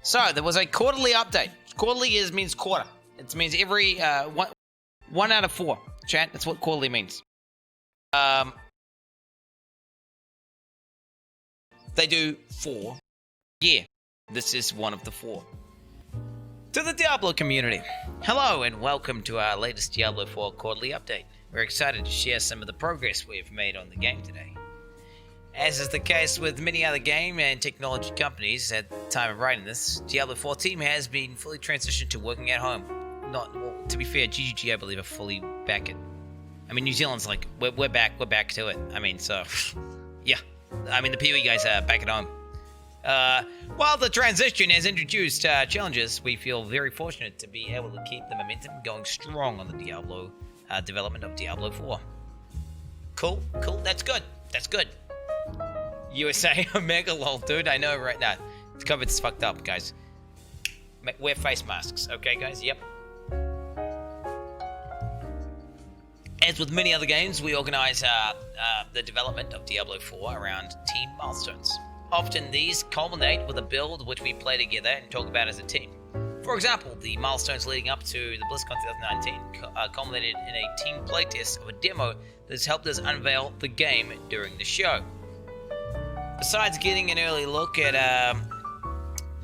So, there was a quarterly update. Quarterly means quarter. It means every, 1 out of 4. Chat, that's what quarterly means. They do 4. Yeah, this is one of the 4. To the Diablo community, hello and welcome to our latest Diablo 4 quarterly update. We're excited to share some of the progress we've made on the game today. As is the case with many other game and technology companies at the time of writing this, Diablo 4 team has been fully transitioned to working at home. To be fair, GGG I believe are fully back at. I mean, New Zealand's like we're back to it. I mean, so yeah. I mean, the PoE guys are back at home. While the transition has introduced challenges, we feel very fortunate to be able to keep the momentum going strong on the Diablo development of Diablo 4. Cool, that's good. USA Omega lol, dude, I know right now. The COVID's fucked up, guys. Wear face masks, okay, guys? Yep. As with many other games, we organize the development of Diablo 4 around team milestones. Often these culminate with a build which we play together and talk about as a team. For example, the milestones leading up to the BlizzCon 2019 culminated in a team playtest of a demo that has helped us unveil the game during the show. Besides getting an early look at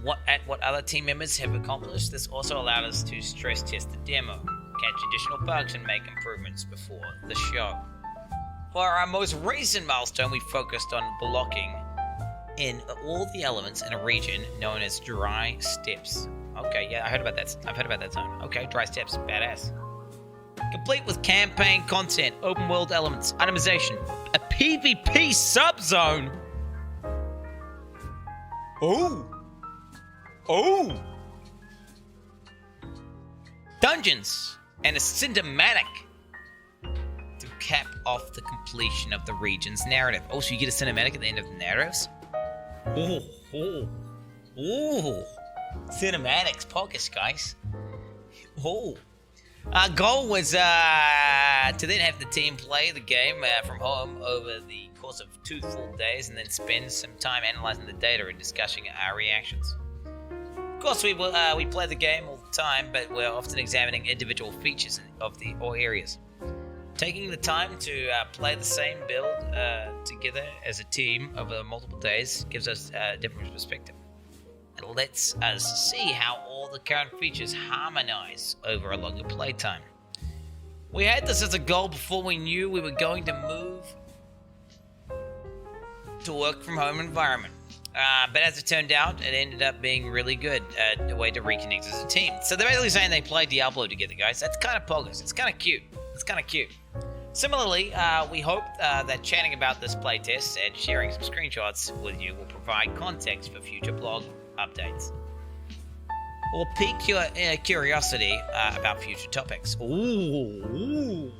what other team members have accomplished, this also allowed us to stress test the demo, catch additional bugs, and make improvements before the show. For our most recent milestone, we focused on blocking in all the elements in a region known as Dry Steppes. Okay, yeah, I've heard about that zone. Okay, Dry Steppes, badass. Complete with campaign content, open world elements, itemization, a PvP subzone. Oh! Dungeons and a cinematic to cap off the completion of the region's narrative. Oh, so you get a cinematic at the end of the narratives? Ooh. Cinematics, focus, guys. Oh. Our goal was to then have the team play the game from home over the course of 2 full days and then spend some time analyzing the data and discussing our reactions. Of course, we play the game all the time, but we're often examining individual features of the areas. Taking the time to play the same build together as a team over multiple days gives us a different perspective. It lets us see how all the current features harmonize over a longer playtime. We had this as a goal before we knew we were going to move to work from home environment. But as it turned out, it ended up being really good, a way to reconnect as a team. So they're basically saying they play Diablo together, guys. That's kind of poggers. It's kind of cute. Similarly, we hope that chatting about this playtest and sharing some screenshots with you will provide context for future blog updates. Or pique your curiosity about future topics. Ooh.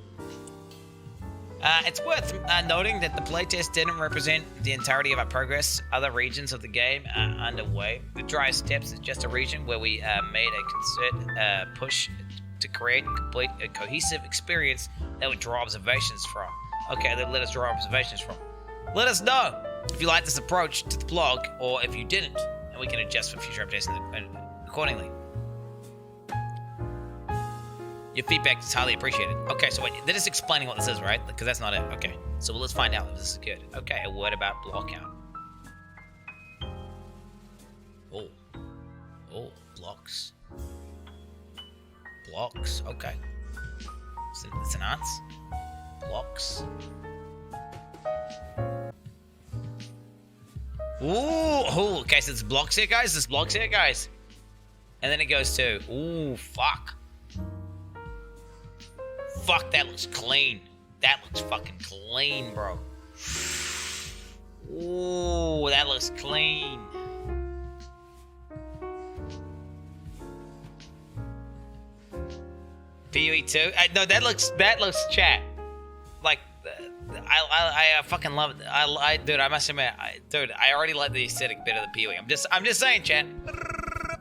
It's worth noting that the playtest didn't represent the entirety of our progress. Other regions of the game are underway. The Dry Steppes is just a region where we made a concerted push to create and complete a cohesive experience that would draw observations from. Okay, then let us draw observations from. Let us know if you like this approach to the blog or if you didn't, and we can adjust for future updates accordingly. Your feedback is highly appreciated. Okay, so wait, they're just explaining what this is, right? Because that's not it. Okay, so let's find out if this is good. Okay, a word about block count. Oh, blocks. Blocks, okay. It's an answer. Blocks. Ooh, okay, so there's blocks here, guys. And then it goes to, ooh, fuck. Fuck, that looks clean. That looks fucking clean, bro. Ooh, that looks clean. PoE 2? No, that looks chat. Like, I fucking love it. Dude, I must admit, I already like the aesthetic better than PoE. I'm just saying, chat.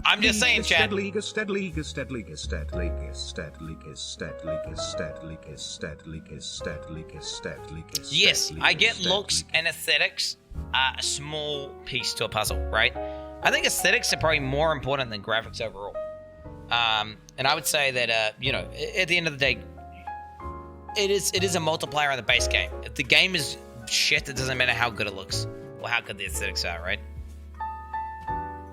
I'm just saying, chat. Yes, I get looks and aesthetics are a small piece to a puzzle, right? I think aesthetics are probably more important than graphics overall. And I would say that, you know, at the end of the day, it is a multiplier on the base game. If the game is shit, it doesn't matter how good it looks or how good the aesthetics are, right?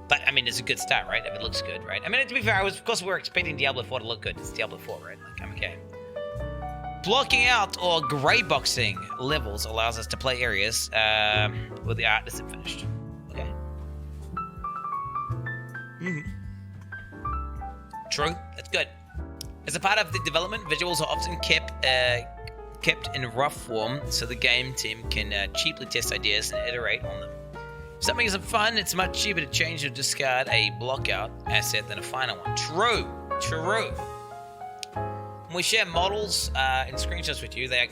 But, I mean, it's a good start, right? If it looks good, right? I mean, to be fair, of course, we're expecting Diablo 4 to look good. It's Diablo 4, right? Like, I'm okay. Blocking out or gray boxing levels allows us to play areas where the art isn't finished. Okay. True. That's good. As a part of the development, visuals are often kept in rough form so the game team can cheaply test ideas and iterate on them. If something isn't fun, it's much cheaper to change or discard a blockout asset than a final one. True. True. When we share models and screenshots with you, they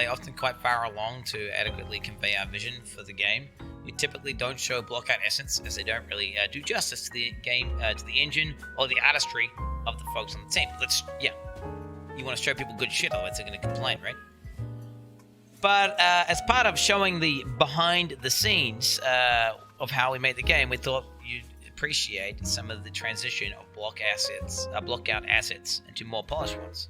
often quite far along to adequately convey our vision for the game. We typically don't show blockout essence as they don't really do justice to the game, to the engine or the artistry of the folks on the team. You want to show people good shit, otherwise they're going to complain, right? But as part of showing the behind the scenes of how we made the game, we thought you'd appreciate some of the transition of blockout assets into more polished ones.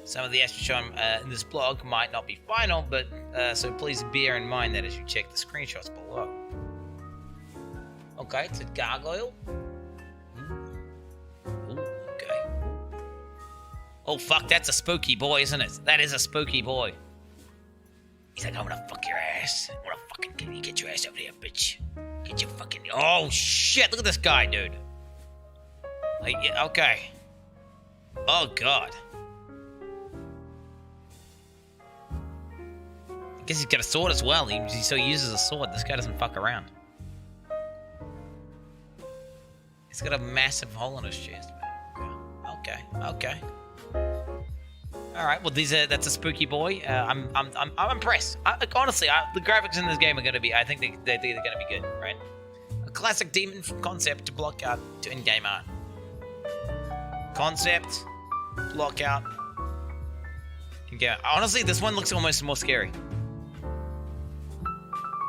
Some of the assets shown in this blog might not be final, but so please bear in mind that as you check the screenshots below. Okay, it's a gargoyle. Ooh, okay. Oh fuck, that's a spooky boy, isn't it? That is a spooky boy. He's like, I'm gonna fuck your ass. I'm gonna fucking get your ass over here, bitch. Get your fucking... Oh shit, look at this guy, dude. Like, yeah, okay. Oh god. I guess he's got a sword as well. So he uses a sword. This guy doesn't fuck around. He's got a massive hole in his chest, man. Okay. All right. Well, that's a spooky boy. I'm impressed. Honestly, the graphics in this game are going to be. I think they're going to be good, right? A classic demon from concept to block out to in-game art. Concept, block out. In-game. Honestly, this one looks almost more scary.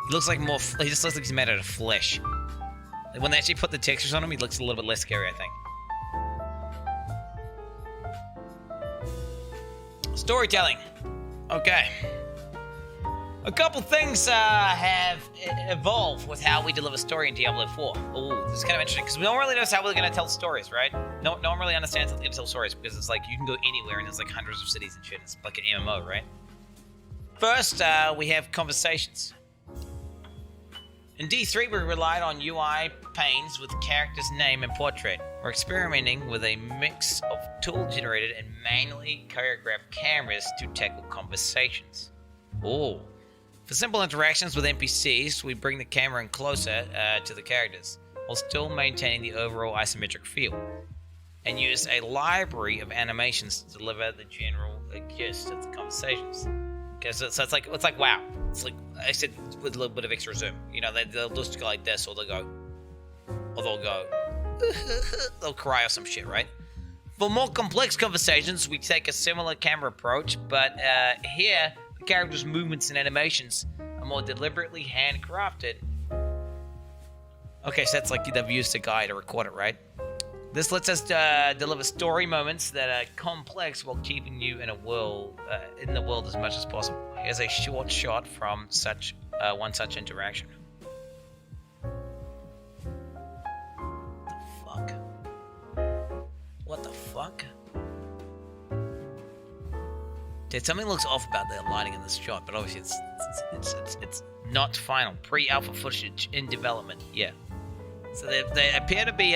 He looks like more. He just looks like he's made out of flesh. When they actually put the textures on him, he looks a little bit less scary, I think. Storytelling. Okay. A couple things have evolved with how we deliver story in Diablo 4. Oh, this is kind of interesting because we don't really know how we're going to tell stories, right? No one really understands how to tell stories because it's like you can go anywhere and there's like hundreds of cities and shit. It's like an MMO, right? First, we have conversations. In D3, we relied on UI panes with the character's name and portrait. We're experimenting with a mix of tool-generated and manually choreographed cameras to tackle conversations. Oh. For simple interactions with NPCs, we bring the camera in closer to the characters, while still maintaining the overall isometric feel, and use a library of animations to deliver the general gist of the conversations. Okay, so it's like wow. It's like I said with a little bit of extra zoom. You know, they'll just go like this, or they'll go, they'll cry or some shit, right? For more complex conversations, we take a similar camera approach, but here the characters' movements and animations are more deliberately handcrafted. Okay, so that's like they've used a guy to record it, right? This lets us deliver story moments that are complex while keeping you in the world as much as possible. Here's a short shot from one such interaction. What the fuck? Dude, something looks off about the lighting in this shot, but obviously it's not final. Pre-alpha footage in development. Yeah. So they appear to be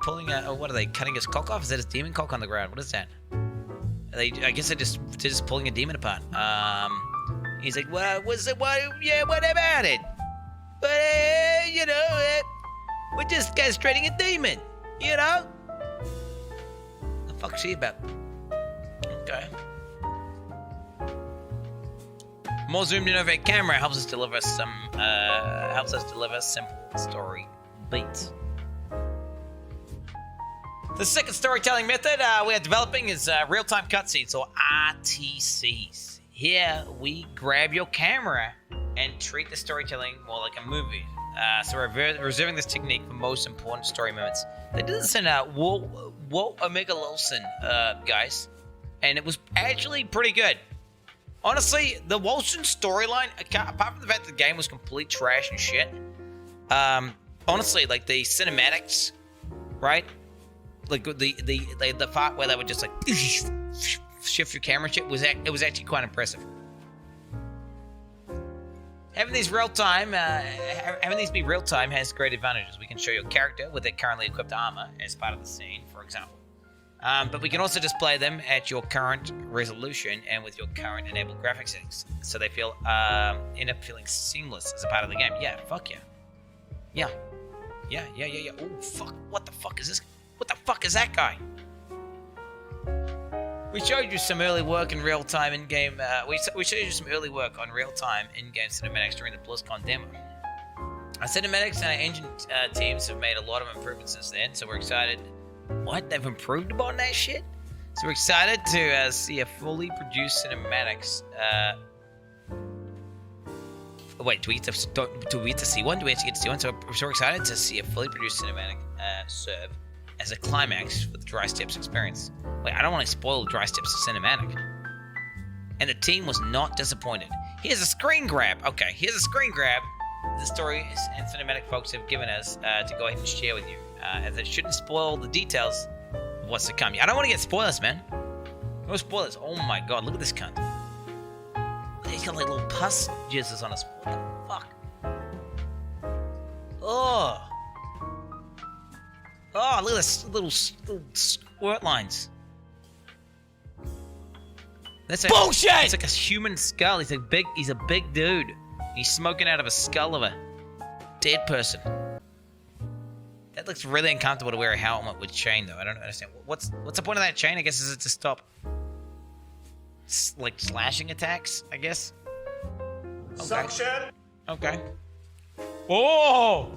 pulling what are they? Cutting his cock off? Is that his demon cock on the ground? What is that? I guess they're just pulling a demon apart. He's like, well, what about it? But we're just castrating a demon, you know? The fuck's she about? Okay. More zoomed in over a camera helps us deliver simple story beats. The second storytelling method we are developing is real-time cutscenes, or RTCs. Here, we grab your camera and treat the storytelling more like a movie. So we're reserving this technique for most important story moments. They did this in Walt Omega Lawson, guys, and it was actually pretty good. Honestly, the Wilson storyline, apart from the fact that the game was complete trash and shit, honestly, like the cinematics, right? Like the part where they would just like shift your camera shit it was actually quite impressive. Having these be real time has great advantages. We can show your character with their currently equipped armor as part of the scene, for example. But we can also display them at your current resolution and with your current enabled graphics settings, so they end up feeling seamless as a part of the game. Yeah, fuck yeah. Yeah. Oh fuck! What the fuck is this? What the fuck is that guy? We showed you some early work in real-time in-game. We showed you some early work on real-time in-game cinematics during the BlizzCon demo. Our cinematics and our engine teams have made a lot of improvements since then, so we're excited. What? They've improved upon that shit? So we're excited to see a fully produced cinematics. Wait, do we get to see one? Do we actually get to see one? So we're excited to see a fully produced cinematic serve as a climax for the Dry Steps experience. Wait, I don't want to spoil Dry Steps' cinematic. And the team was not disappointed. Here's a screen grab. Okay, here's a screen grab the story and cinematic folks have given us to go ahead and share with you. As it shouldn't spoil the details of what's to come. I don't want to get spoilers, man. No spoilers. Oh my god, look at this cunt. He's got like little pus jizzes on his. What the fuck? Oh, look at this little squirt lines. That's bullshit. It's like a human skull. He's a big dude. He's smoking out of a skull of a dead person. That looks really uncomfortable to wear a helmet with chain, though. I don't understand. What's the point of that chain? I guess is it to stop like slashing attacks, I guess. Okay. Suction. Okay. Oh.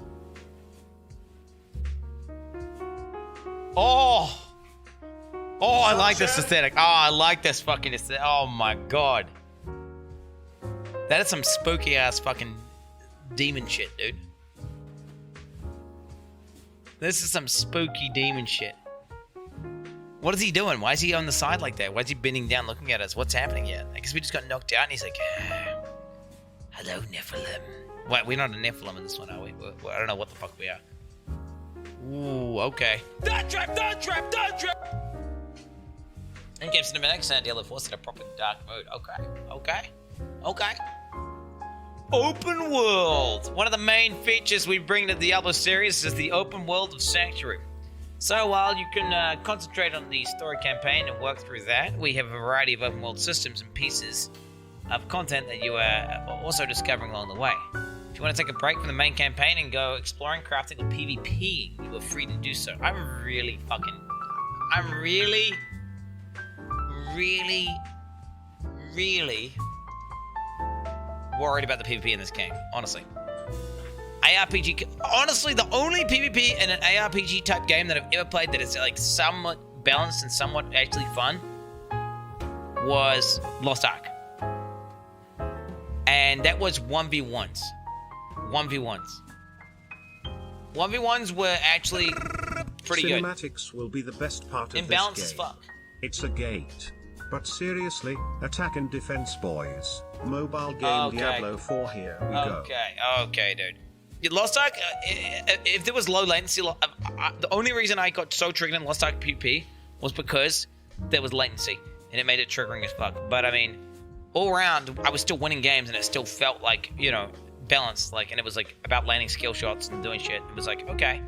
I like this aesthetic. I like this fucking aesthetic. Oh my god. That is some spooky ass fucking demon shit, dude. This is some spooky demon shit. What is he doing? Why is he on the side like that? Why is he bending down looking at us? What's happening here? I guess we just got knocked out and he's like, hello, Nephilim. Wait, we're not a Nephilim in this one, are we? I don't know what the fuck we are. Ooh, okay. Dot trap! In-game cinematics and Diablo IV set a proper dark mode. Okay. Open world. One of the main features we bring to the Diablo series is the open world of Sanctuary. So while you can concentrate on the story campaign and work through that, we have a variety of open world systems and pieces of content that you are also discovering along the way. If you want to take a break from the main campaign and go exploring, crafting, or PvPing, you are free to do so. I'm really worried about the PvP in this game, honestly. Honestly, the only PvP in an ARPG type game that I've ever played that is like somewhat balanced and somewhat actually fun was Lost Ark. And that was 1v1s. 1v1s were actually pretty good. Cinematics will be the best part of in this balance game. as fuck. It's a gate. But seriously, attack and defense, boys. Mobile game Diablo 4, here we go. Okay, dude. Lost Ark, if there was low latency, the only reason I got so triggered in Lost Ark PvP was because there was latency, and it made it triggering as fuck. But I mean, all around, I was still winning games, and it still felt like, balanced, like, and it was like about landing skill shots and doing shit. It was like, okay,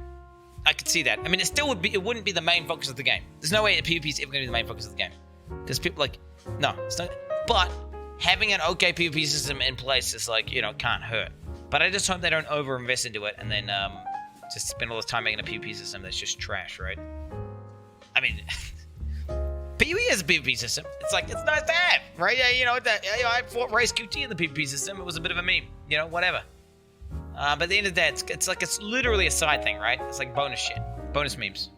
I could see that. I mean, it wouldn't be the main focus of the game. There's no way that PvP is ever going to be the main focus of the game, because people no, it's not. But having an okay PvP system in place is like, can't hurt. But I just hope they don't over-invest into it and then just spend all this time making a PvP system that's just trash, right? I mean, PvE is a PvP system. It's nice to have, right? I fought Race QT in the PvP system. It was a bit of a meme, whatever. But at the end of the day, it's literally a side thing, right? It's like bonus shit, bonus memes.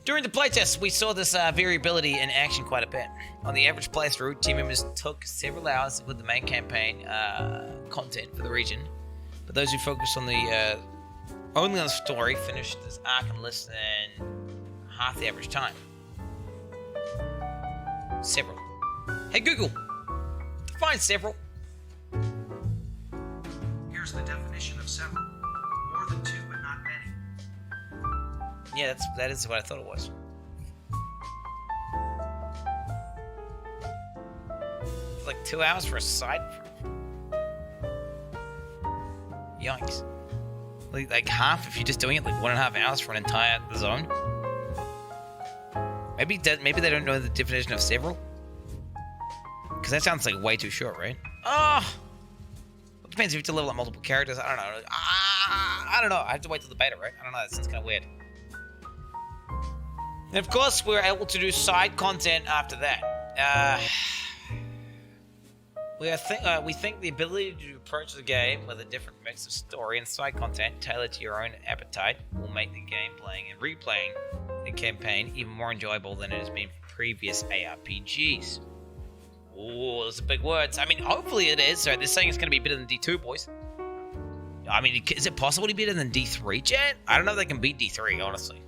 During the playtest, we saw this variability in action quite a bit. On the average playthrough, team members took several hours with the main campaign content for the region, but those who focused on the only on the story finished this arc in less than half the average time. Several. Hey Google, define several. Here's the definition of several. More than two, but not many. Yeah, that is what I thought it was. It's like 2 hours for a side. Yikes. Like half if you're just doing it, like 1.5 hours for an entire zone. Maybe they don't know the definition of several. Because that sounds like way too short, right? Oh! It depends if you have to level up multiple characters. I don't know. I don't know. I have to wait till the beta, right? I don't know. That sounds kind of weird. And of course, we're able to do side content after that. We think the ability to approach the game with a different mix of story and side content tailored to your own appetite will make the game playing and replaying the campaign even more enjoyable than it has been for previous ARPGs. Oh, those are big words. I mean, hopefully it is. So they're saying it's going to be better than D2, boys. I mean, is it possible to be better than D3, chat? I don't know if they can beat D3, honestly.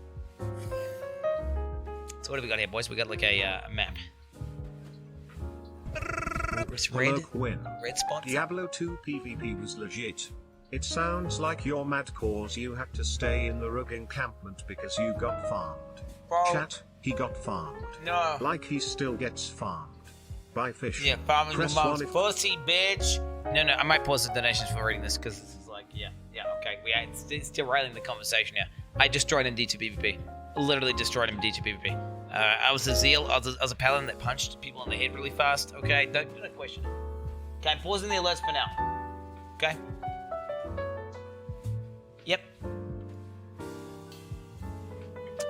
So what have we got here, boys? We got like a map. Hello, Quin. Red spot. Diablo 2 PvP was legit. It sounds like you're mad cause you had to stay in the rug encampment because you got farmed. Bro. Chat, he got farmed. No. Like he still gets farmed. By fish. Yeah, farming Press the mom's one if- pussy, bitch. No, I might pause the donations for reading this because this is like, yeah, okay. It's derailing the conversation now. I destroyed him D2 PvP. Literally destroyed him D2 PvP. I was a zeal. I was a paladin that punched people in the head really fast. Okay, don't question it. Okay, I'm pausing the alerts for now. Okay. Yep.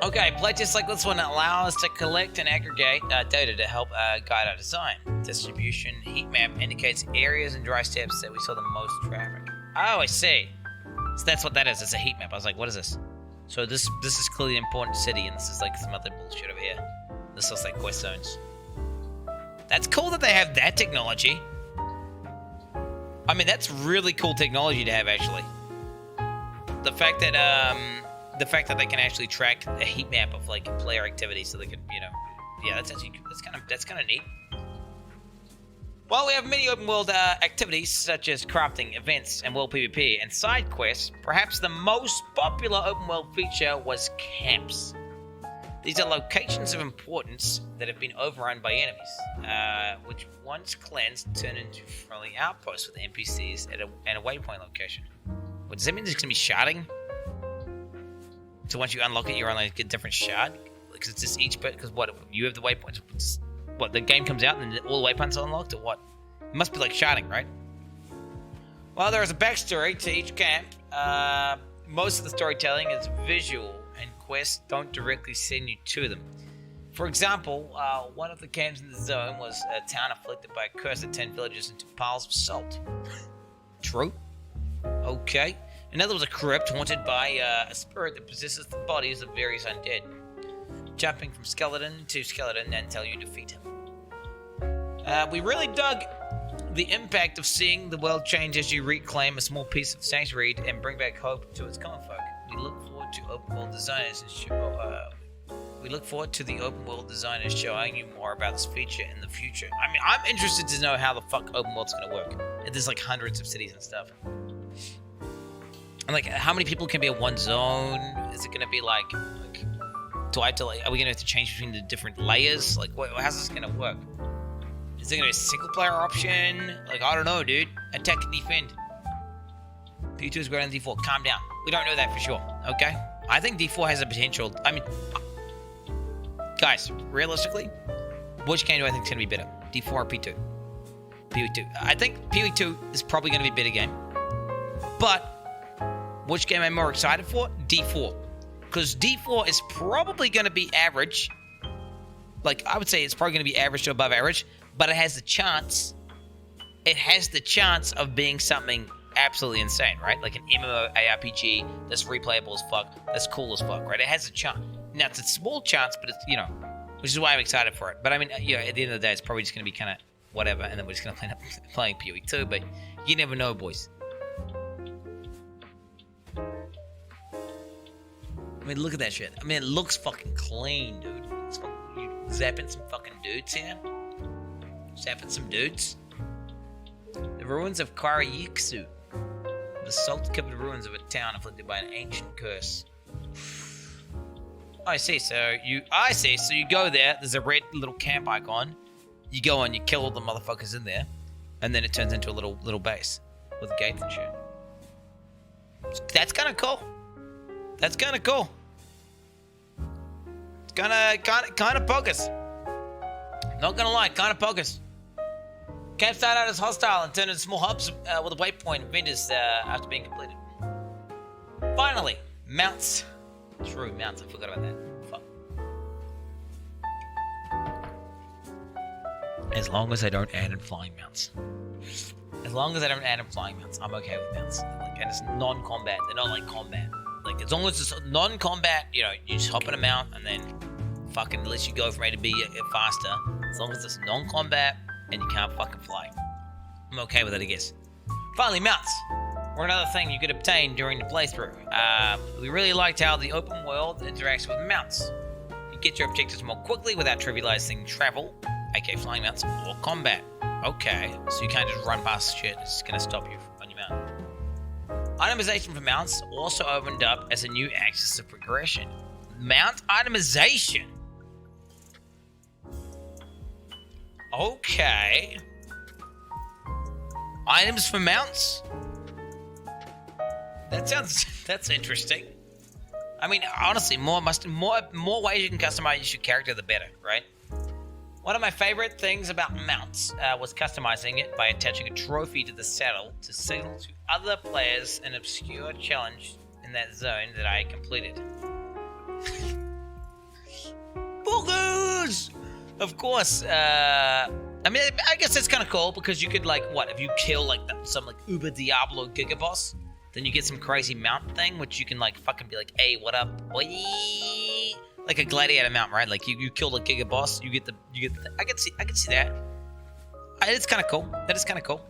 Okay, playtests like this one allow us to collect and aggregate data to help guide our design. Distribution heat map indicates areas and dry steps that we saw the most traffic. Oh, I see. So that's what that is. It's a heat map. I was like, what is this? So this is clearly an important city, and this is like some other bullshit over here. This looks like quest zones. That's cool that they have that technology. I mean, that's really cool technology to have, actually. The fact that they can actually track a heat map of like player activity, so they can, yeah, that's kind of neat. While we have many open world activities such as crafting, events, and world PvP and side quests, perhaps the most popular open world feature was camps. These are locations of importance that have been overrun by enemies, which once cleansed turn into friendly outposts with NPCs at a waypoint location. What does that mean? There's gonna be sharding? So once you unlock it, you're on like a different shard? Because it's just each bit. Because what? You have the waypoints. What? The game comes out and then all the waypoints are unlocked, or what? It must be like sharding, right? Well, there is a backstory to each camp. Most of the storytelling is visual, and quests don't directly send you to them. For example, one of the camps in the zone was a town afflicted by a curse that turned villagers into piles of salt. True. Okay. Another was a crypt haunted by a spirit that possesses the bodies of various undead, jumping from skeleton to skeleton until you defeat him. We really dug the impact of seeing the world change as you reclaim a small piece of sanctuary and bring back hope to its common folk. We look forward to open world designers showing you more about this feature in the future. I mean, I'm interested to know how the fuck open world's gonna work. There's like hundreds of cities and stuff. And like, how many people can be in one zone? Is it gonna be like do I have to are we gonna have to change between the different layers? Like, how's this gonna work? Is there gonna be a single player option? Like, I don't know, dude. Attack and defend. P2 is greater than D4. Calm down. We don't know that for sure, okay? I think D4 has a potential. I mean, guys, realistically, which game do I think is gonna be better? D4 or P2? P2. I think P2 is probably gonna be a better game. But which game I'm more excited for? D4. Because D4 is probably going to be average. Like, I would say it's probably going to be average to above average. But it has the chance. It has the chance of being something absolutely insane, right? Like an MMO ARPG that's replayable as fuck. That's cool as fuck, right? It has a chance. Now, it's a small chance, but it's, you know, which is why I'm excited for it. But I mean, you know, at the end of the day, it's probably just going to be kind of whatever, and then we're just going to end up playing PoE 2, but you never know, boys. I mean, look at that shit. I mean, it looks fucking clean, dude. It's fucking, you zapping some fucking dudes here. Zapping some dudes. The ruins of Karayiksu. The salt-covered ruins of a town afflicted by an ancient curse. I see. So you go there. There's a red little camp icon. You go and you kill all the motherfuckers in there, and then it turns into a little base with gates and shit. That's kind of cool. That's kind of cool. It's kind of bogus. Not gonna lie, kind of bogus. Camp started out as hostile and turned into small hubs with a waypoint and vendors after being completed. Finally, mounts. True, mounts. I forgot about that. Fuck. As long as I don't add in flying mounts. As long as I don't add in flying mounts, I'm okay with mounts. Like, and it's non-combat. They're not like combat. Like, as long as it's non-combat, you know, you just hop in a mount and then fucking lets you go from A to B faster. As long as it's non-combat and you can't fucking fly. I'm okay with it, I guess. Finally, mounts. Or another thing you could obtain during the playthrough. We really liked how the open world interacts with mounts. You get your objectives more quickly without trivializing travel, aka flying mounts, or combat. Okay, so you can't just run past shit. It's gonna stop you on your mount. Itemization for mounts also opened up as a new axis of progression. Mount itemization. Okay. Items for mounts? That's interesting. I mean, honestly, more ways you can customize your character, the better, right? One of my favorite things about mounts was customizing it by attaching a trophy to the saddle to signal to other players an obscure challenge in that zone that I completed. Boogers! Of course, I mean, I guess that's kind of cool because you could, like, what, if you kill, like, some, like, Uber Diablo Giga Boss, then you get some crazy mount thing, which you can, like, fucking be like, hey, what up, boy? Like a gladiator mount, right? Like, you kill the Giga Boss, you get the I can see that. It's kind of cool. That is kind of cool.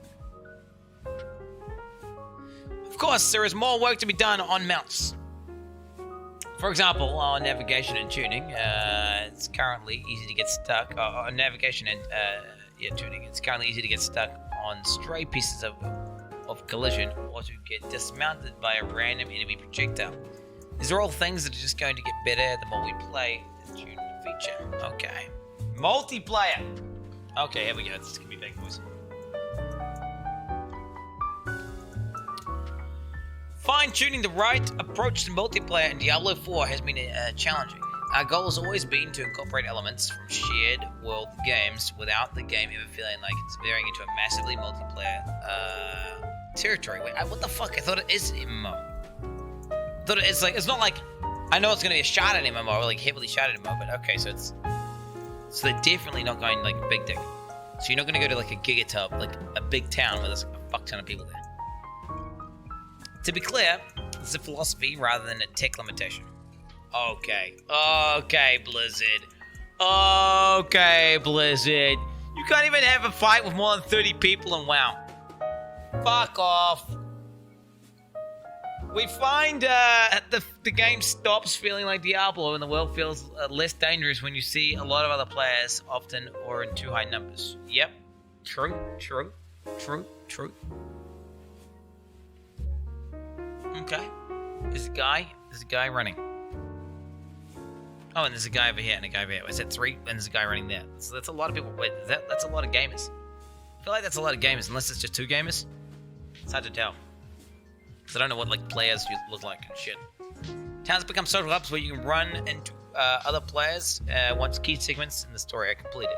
Of course, there is more work to be done on mounts. For example, on navigation and tuning, it's currently easy to get stuck. On navigation and tuning, it's currently easy to get stuck on stray pieces of collision or to get dismounted by a random enemy projectile. These are all things that are just going to get better the more we play the tune feature. Okay. Multiplayer. Okay, here we go. This is going to be big, boys. Fine-tuning the right approach to multiplayer in Diablo 4 has been challenging. Our goal has always been to incorporate elements from shared world games without the game ever feeling like it's veering into a massively multiplayer territory. Wait, what the fuck? I thought it is MMO. I thought it's like, it's not like, I know it's going to be a sharded MMO, or like heavily sharded MMO, but okay, so they're definitely not going like big dick. So you're not going to go to like a gigatub, like a big town where there's like a fuck ton of people there. To be clear, it's a philosophy rather than a tech limitation. Okay, Blizzard. Okay, Blizzard. You can't even have a fight with more than 30 people in WoW. Fuck off. We find the game stops feeling like Diablo and the world feels less dangerous when you see a lot of other players, often or in too high numbers. Yep. True. Okay. There's a guy running. Oh, and there's a guy over here and a guy over here. Is that 3? And there's a guy running there. So that's a lot of people. Wait, that's a lot of gamers. I feel like that's a lot of gamers, unless it's just 2 gamers. It's hard to tell. Because I don't know what like players look like and shit. Towns become social hubs where you can run into other players once key segments in the story are completed.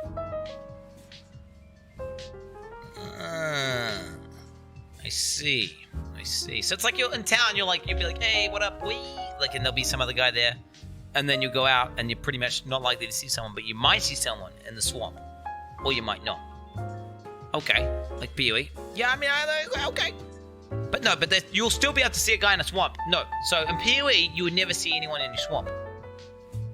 I see. So it's like you're in town, you'll be like, hey, what up, wee? Like, and there'll be some other guy there. And then you go out and you're pretty much not likely to see someone, but you might see someone in the swamp. Or you might not. Okay. Like PoE. Yeah, I mean, okay. But no, you'll still be able to see a guy in a swamp. No. So in PoE, you would never see anyone in your swamp.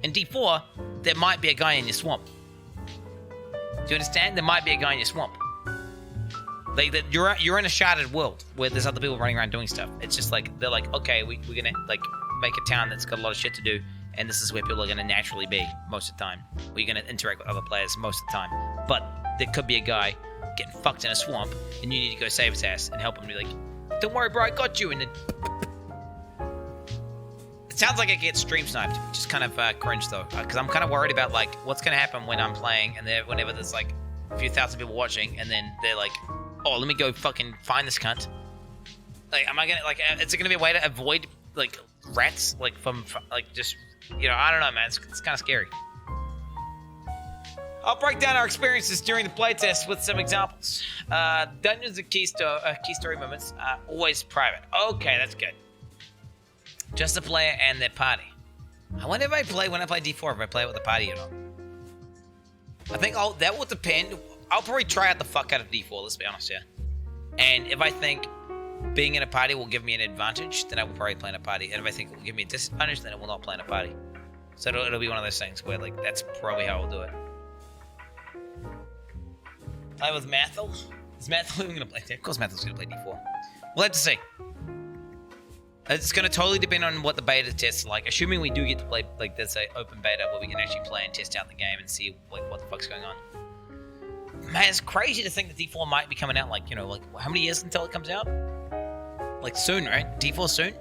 In D4, there might be a guy in your swamp. Do you understand? There might be a guy in your swamp. Like that, you're in a sharded world where there's other people running around doing stuff. It's just like they're like, okay, we're gonna like make a town that's got a lot of shit to do, and this is where people are gonna naturally be most of the time. We're gonna interact with other players most of the time. But there could be a guy getting fucked in a swamp, and you need to go save his ass and help him. Be like, don't worry, bro, I got you. And then it sounds like it gets stream sniped, which is kind of cringe though, because I'm kind of worried about like what's gonna happen when I'm playing, and then whenever there's like a few thousand people watching, and then they're like, oh, let me go fucking find this cunt. Like, am I gonna, like, is it gonna be a way to avoid, like, rats, like, from like, just, you know, I don't know, man, it's kind of scary. I'll break down our experiences during the playtest with some examples. Dungeons and key story moments are always private. Okay, that's good. Just the player and their party. I wonder if when I play D4, if I play with the party or not. I think that will depend. I'll probably try out the fuck out of D4, let's be honest here. And if I think being in a party will give me an advantage, then I will probably play in a party. And if I think it will give me a disadvantage, then I will not play in a party. So it'll be one of those things where, like, that's probably how I'll do it. Play with Mathel? Is Mathel even going to play? Of course Mathel's going to play D4. We'll have to see. It's going to totally depend on what the beta tests are like. Assuming we do get to play, like, there's an open beta where we can actually play and test out the game and see, like, what the fuck's going on. Man, it's crazy to think that D4 might be coming out, like, you know, like, how many years until it comes out? Like, soon, right? D4 soon?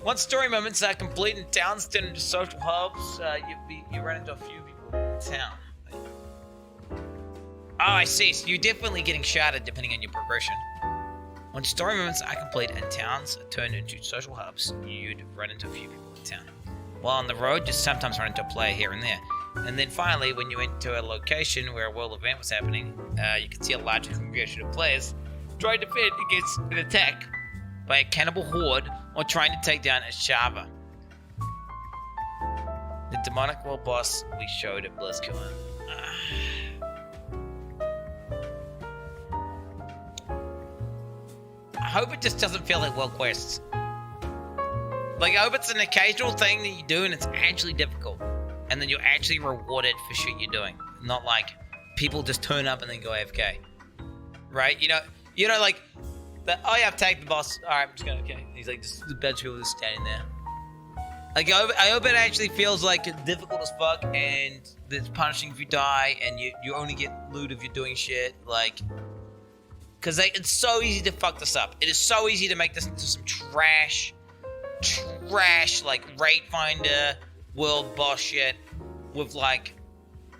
Once story moments are complete in towns, turn into social hubs, you run into a few people in town. Oh, I see. So you're definitely getting sharded depending on your progression. When story moments are complete and towns turn into social hubs, you'd run into a few people in town. While on the road, you sometimes run into a player here and there. And then finally, when you enter a location where a world event was happening, you can see a larger congregation of players trying to defend against an attack by a cannibal horde or trying to take down a Shava. The demonic world boss we showed at BlizzCon. I hope it just doesn't feel like world quests. Like, I hope it's an occasional thing that you do and it's actually difficult. And then you're actually rewarded for shit you're doing. Not like people just turn up and then go AFK. Right? You know, like, oh yeah, I've tagged the boss. Alright, I'm just gonna, okay. He's like, just a bunch of people just standing there. Like, I hope it actually feels like it's difficult as fuck and it's punishing if you die and you only get loot if you're doing shit. Like, because it's so easy to fuck this up. It is so easy to make this into some trash, like, raid finder, world boss shit with, like,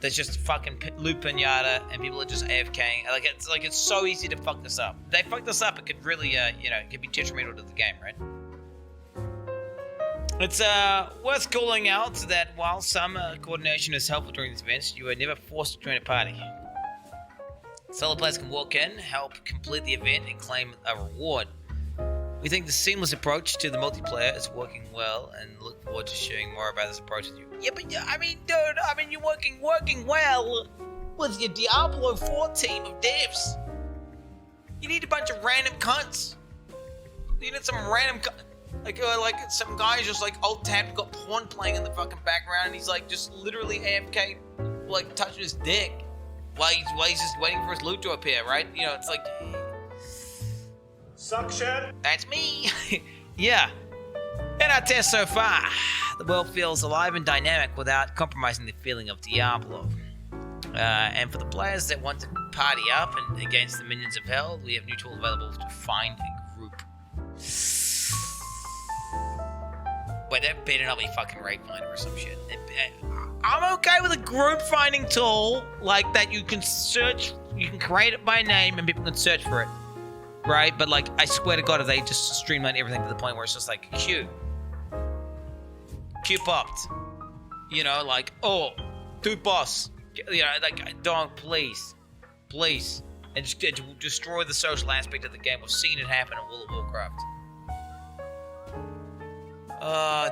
there's just fucking loot pinata and people are just AFKing. Like, it's so easy to fuck this up. If they fuck this up, it could really, you know, it could be detrimental to the game, right? It's worth calling out that while some coordination is helpful during these events, you are never forced to join a party. Solo players can walk in, help complete the event, and claim a reward. We think the seamless approach to the multiplayer is working well, and look forward to sharing more about this approach with you. Yeah, but I mean, dude, you're working well with your Diablo 4 team of devs. You need a bunch of random cunts. You need some random like some guy just like alt-tabbed, got porn playing in the fucking background, and he's like just literally AFK, like touching his dick while he's just waiting for his loot to appear, right? You know, it's like, suction. That's me. Yeah. In our test so far, the world feels alive and dynamic without compromising the feeling of Diablo. And for the players that want to party up and against the minions of hell, we have new tools available to find a group. Wait, that better not be fucking raid finder or some shit. I'm okay with a group finding tool like that. You can search, you can create it by name and people can search for it. Right? But like, I swear to God, if they just streamline everything to the point where it's just like, Q popped. You know, like, oh, dude boss. You know, like, don't, please. And just destroy the social aspect of the game. We've seen it happen in World of Warcraft.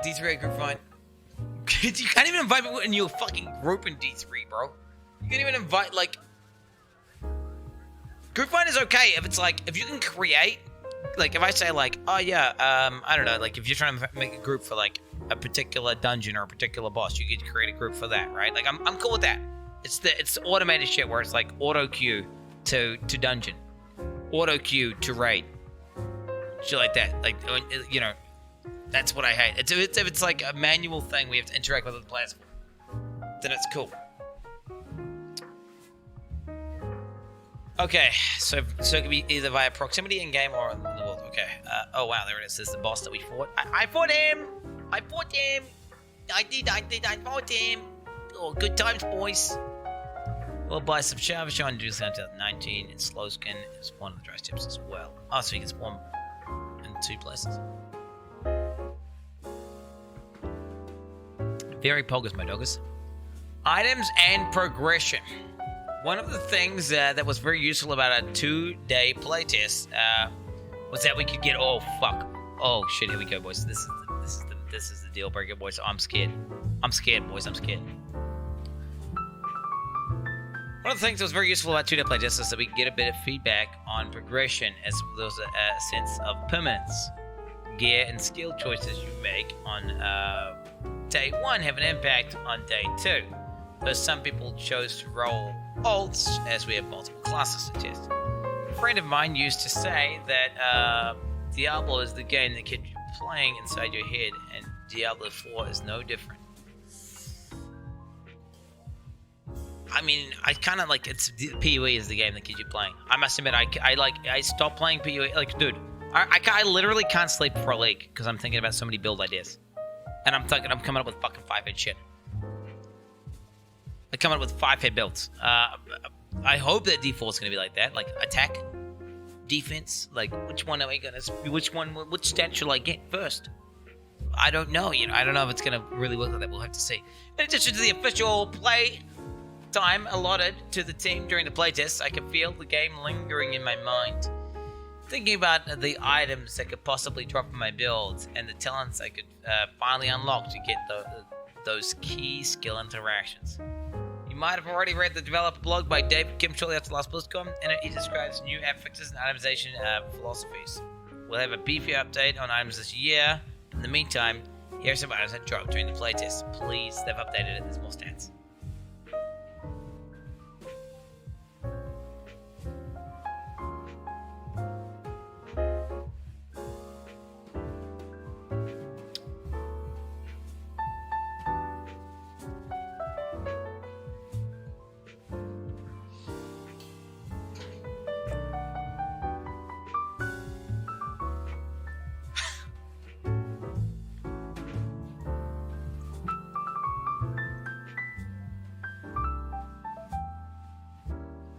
D3 group find. You can't even invite me in your fucking group in D3, bro. You can't even invite, like... Group find is okay if it's like, if you can create, like if I say like, oh yeah, I don't know, like if you're trying to make a group for like a particular dungeon or a particular boss, you could create a group for that, right? Like I'm cool with that. It's the automated shit where it's like auto queue to dungeon, auto queue to raid, shit like that. Like, you know, that's what I hate. If it's like a manual thing we have to interact with the players for, then it's cool. Okay, so it can be either via proximity in game or in the world. Okay. Oh wow, there it is. This is the boss that we fought. I fought him. I fought him. I fought him. Oh, good times, boys. We'll buy some shower shine and do this until 19 in slow skin and spawn the dry tips as well. Oh, so you can spawn in 2 places. Very poggers, my doggers. Items and progression. One of the things that was very useful about a 2-day playtest was that we could get. Oh fuck! Oh shit! Here we go, boys. This is the deal breaker, boys. I'm scared. I'm scared, boys. I'm scared. One of the things that was very useful about 2-day playtest is that we could get a bit of feedback on progression, as well as a sense of permanence. Gear and skill choices you make on day 1 have an impact on day 2. Though some people chose to roll alts, as we have multiple classes to test. A friend of mine used to say that Diablo is the game that keeps you playing inside your head, and Diablo 4 is no different. I mean, I kind of like it's PoE is the game that keeps you playing. I must admit, I stopped playing PoE. Like, dude, I literally can't sleep for a league because I'm thinking about so many build ideas, and I'm coming up with fucking 5-head shit. I come up with 5-head builds. I hope that D4 is going to be like that, like attack, defense. Like, which one are we going to? Which stat should I get first? I don't know. You know, I don't know if it's going to really work like that. We'll have to see. In addition to the official play time allotted to the team during the playtest, I can feel the game lingering in my mind. Thinking about the items that could possibly drop in my builds and the talents I could finally unlock to get those key skill interactions. You might have already read the developer blog by David Kim shortly after the last BlizzCon, and he describes new affixes and itemization philosophies. We'll have a beefy update on items this year. In the meantime, here are some items that dropped during the playtest. Please, they've updated it. There's more stats.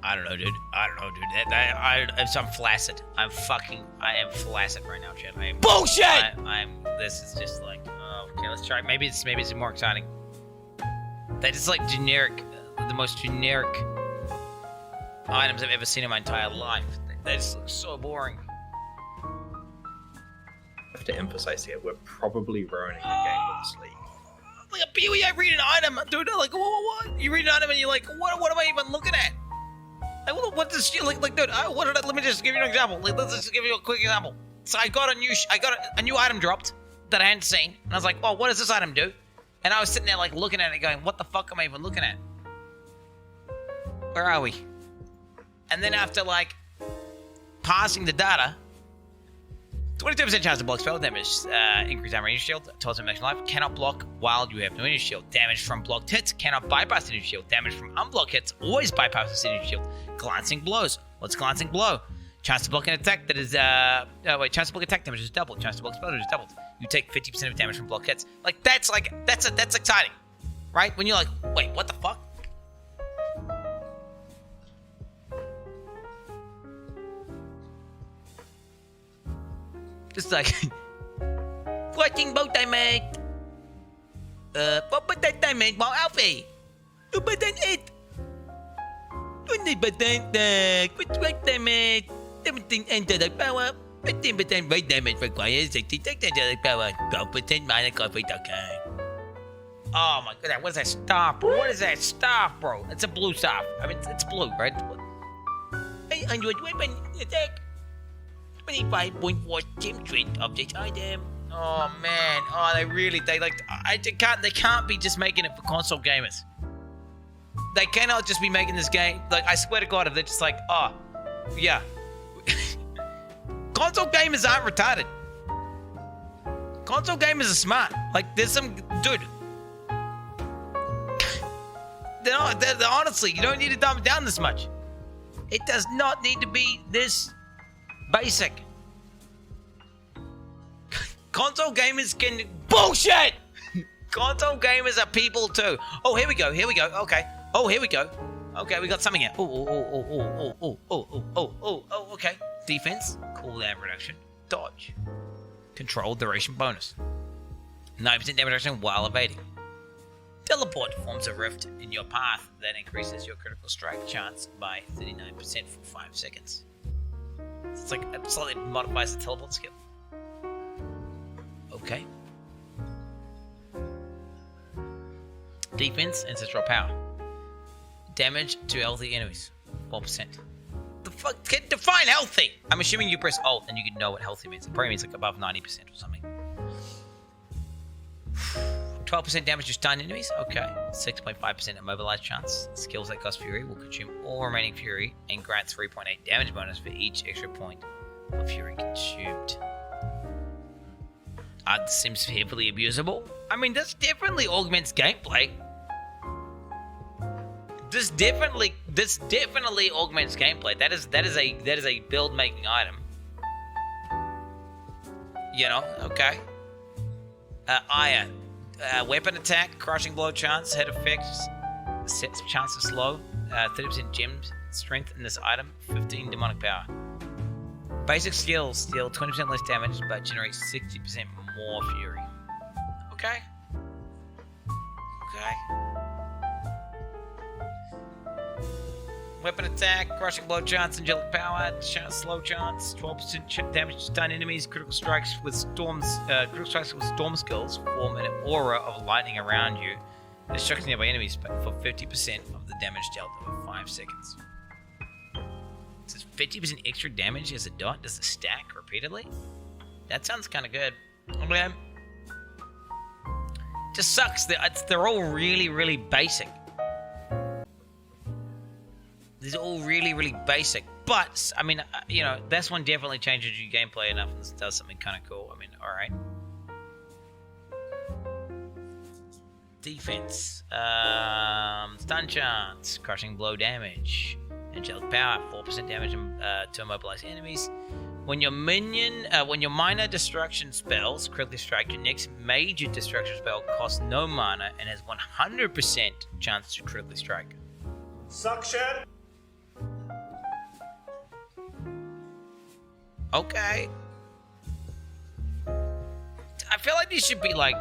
I don't know, dude. I'm flaccid. I am flaccid right now, Chad. Bullshit! This is just like, okay, let's try. Maybe it's more exciting. That is like generic, the most generic items I've ever seen in my entire life. They just look so boring. I have to emphasize here, we're probably ruining the game with this league. Like a PoE, I read an item, dude. Like, what? You read an item and you're like, what am I even looking at? Like, what does she like, dude? Let me just give you an example. Like, let's just give you a quick example. So I got a new item dropped that I hadn't seen, and I was like, oh, what does this item do? And I was sitting there like looking at it, going, what the fuck am I even looking at? Where are we? And then after like parsing the data, 22% chance to block spell damage, increase armor energy shield, towards animation life, cannot block while you have no energy shield. Damage from blocked hits, cannot bypass energy shield. Damage from unblocked hits, always bypasses energy shield. Glancing blows. What's glancing blow? Chance to block an attack that is, chance to block attack damage is doubled. Chance to block spell damage is doubled. You take 50% of damage from block hits. Like, that's exciting. Right? When you're like, wait, what the fuck? Just like, fighting boat I made. What that I made? Wow, Alfie. You put that it. Which what I made? 17 angelic power. 15% weight damage requires 66 angelic power. 12% minor coffee okay. Oh my god, what is that staff, bro? What is that staff, bro? It's a blue staff. I mean, it's blue, right? 800 weapon attack. 25.4 team strength object item. Oh man, oh they can't be just making it for console gamers. They cannot just be making this game, like, I swear to God, if they're just like, oh, yeah. Console gamers aren't retarded. Console gamers are smart. Like, there's some, dude. They're honestly, you don't need to dumb it down this much. It does not need to be this basic. Console gamers can bullshit. Console gamers are people too. Oh, here we go. Okay. Oh, here we go. Okay, we got something here. Oh. Okay. Defense, cooldown reduction, dodge, control duration bonus, 9% damage reduction while evading. Teleport forms a rift in your path that increases your critical strike chance by 39% for 5 seconds. It's like it slightly modifies the teleport skill. Okay. Defense, ancestral power. Damage to healthy enemies, 4%. The fuck? Define healthy! I'm assuming you press Alt and you can know what healthy means. It probably means like above 90% or something. 12% damage to stun enemies, okay. 6.5% immobilized chance. Skills that cost Fury will consume all remaining Fury and grant 3.8 damage bonus for each extra point of Fury consumed. This seems heavily abusable. I mean, this definitely augments gameplay. This definitely augments gameplay. That is a build making item. You know, okay. Iron. Weapon attack, crushing blow chance, head effects, sets chance of slow, 30% gem strength in this item, 15 demonic power. Basic skills deal 20% less damage but generate 60% more fury. Okay. Weapon attack, crushing blow chance, angelic power, slow chance, 12% damage to stun enemies, critical strikes with storm skills form an aura of lightning around you that strikes nearby enemies for 50% of the damage dealt over 5 seconds. It says 50% extra damage as a dot. Does it stack repeatedly? That sounds kind of good. Okay. Just sucks. They're all really, really basic. These are all really, really basic. But, I mean, you know, this one definitely changes your gameplay enough and does something kind of cool. I mean, alright. Defense. Stun chance. Crushing blow damage. Angelic power. 4% damage to immobilize enemies. When your minor destruction spells critically strike, your next major destruction spell costs no mana and has 100% chance to critically strike. Suction! Okay. I feel like these should be like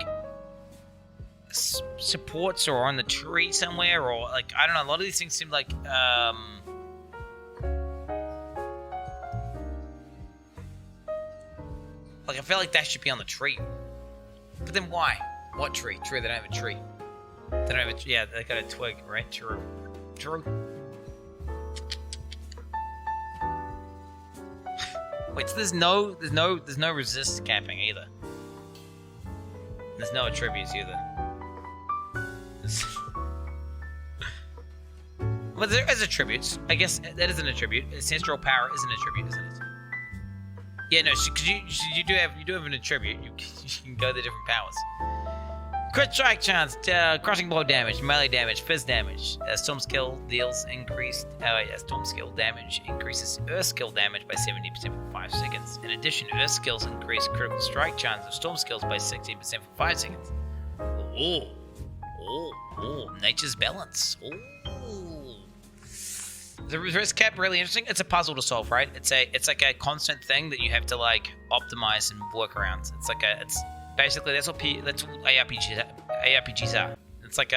supports or on the tree somewhere, or like, I don't know, a lot of these things seem like I feel like that should be on the tree. But then why? What tree? Tree, they don't have a tree. They don't have a, yeah, they got a twig, right? True. Wait, so there's no resist capping either. There's no attributes either. Well, there is attributes. I guess that is an attribute. Ancestral power is an attribute, isn't it? Yeah, no, because you do have an attribute. You can go the different powers. Crit strike chance, crushing blow damage, melee damage, fizz damage. Storm skill deals increased. Storm skill damage increases Earth skill damage by 70% for 5 seconds. In addition, Earth skills increase critical strike chance of Storm skills by 16% for 5 seconds. Oh, nature's balance. Oh. The risk cap really interesting. It's a puzzle to solve, right? It's like a constant thing that you have to like optimize and work around. It's basically that's what ARPGs are. It's like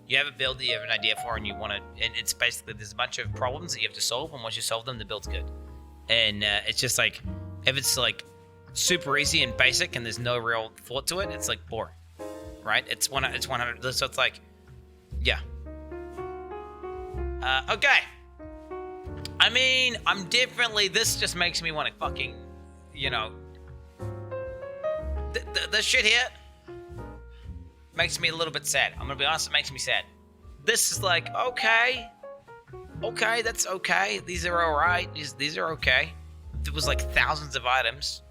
you have a build that you have an idea for, and you want to. And it's basically there's a bunch of problems that you have to solve, and once you solve them, the build's good. And it's just like if it's like super easy and basic, and there's no real thought to it, it's like boring, right? It's 100. So it's like, yeah. Okay. I mean, I'm definitely. This just makes me want to fucking, you know, the shit here makes me a little bit sad. I'm gonna be honest, it makes me sad. This is like, okay, that's okay. These are alright. These are okay. There was like thousands of items.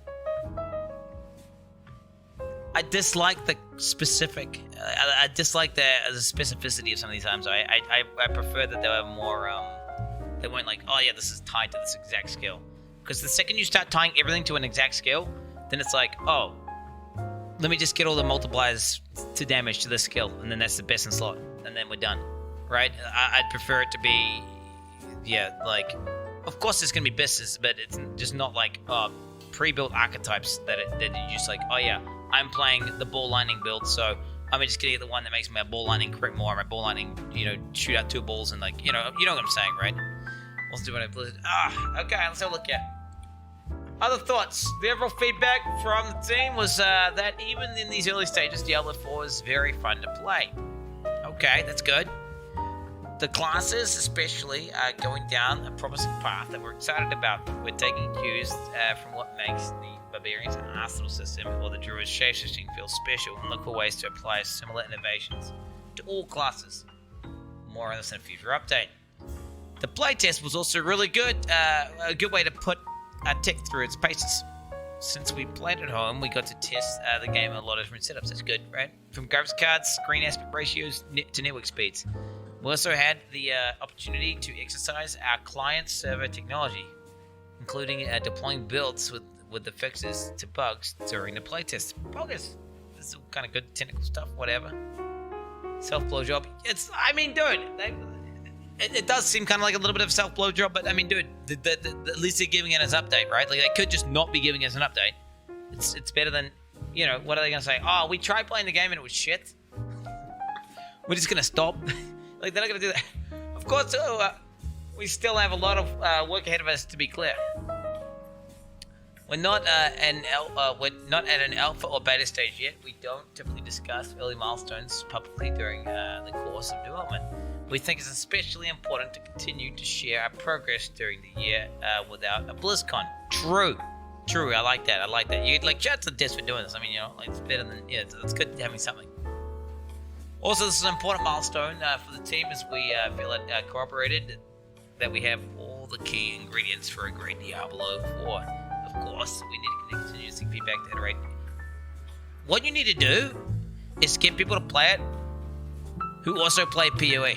I dislike the specific. I dislike the specificity of some of these items. I prefer that they were more. They weren't like, oh yeah, this is tied to this exact skill. Because the second you start tying everything to an exact skill, then it's like, oh, let me just get all the multipliers to damage to this skill, and then that's the best in slot, and then we're done, right? I'd prefer it to be, yeah, like, of course there's gonna be business, but it's just not like pre-built archetypes that you're just like, oh yeah, I'm playing the ball lightning build, so I'm just gonna get the one that makes my ball lightning crit more, my ball lightning, shoot out 2 balls, and like, you know what I'm saying, right? Let's do it. Okay, let's have a look at. Other thoughts. The overall feedback from the team was that even in these early stages, Diablo 4 is very fun to play. Okay, that's good. The classes, especially, are going down a promising path that we're excited about. We're taking cues from what makes the Barbarian's arsenal system or the Druid's shapeshifting feel special and look for ways to apply similar innovations to all classes. More on this in a future update. The playtest was also really good. A good way to put our tech through its paces. Since we played at home, we got to test the game in a lot of different setups. That's good, right? From graphics cards, screen aspect ratios, to network speeds. We also had the opportunity to exercise our client-server technology, including deploying builds with the fixes to bugs during the playtest. Bogus. This is kind of good technical stuff, whatever. Self-blowjob. It does seem kind of like a little bit of self-blowjob, but I mean, dude, at least they're giving it as an update, right? Like, they could just not be giving us an update. It's better than, what are they going to say? Oh, we tried playing the game and it was shit. We're just going to stop. Like, they're not going to do that. Of course, we still have a lot of work ahead of us, to be clear. We're not at an alpha or beta stage yet. We don't typically discuss early milestones publicly during the course of development. We think it's especially important to continue to share our progress during the year without a BlizzCon. True. I like that. You like, shout out to the devs for doing this. I mean, like, it's better than, it's good having something. Also, this is an important milestone for the team as we feel it corroborated that we have all the key ingredients for a great Diablo 4. Of course, we need to continue to seek feedback to iterate. What you need to do is get people to play it who also play PoE.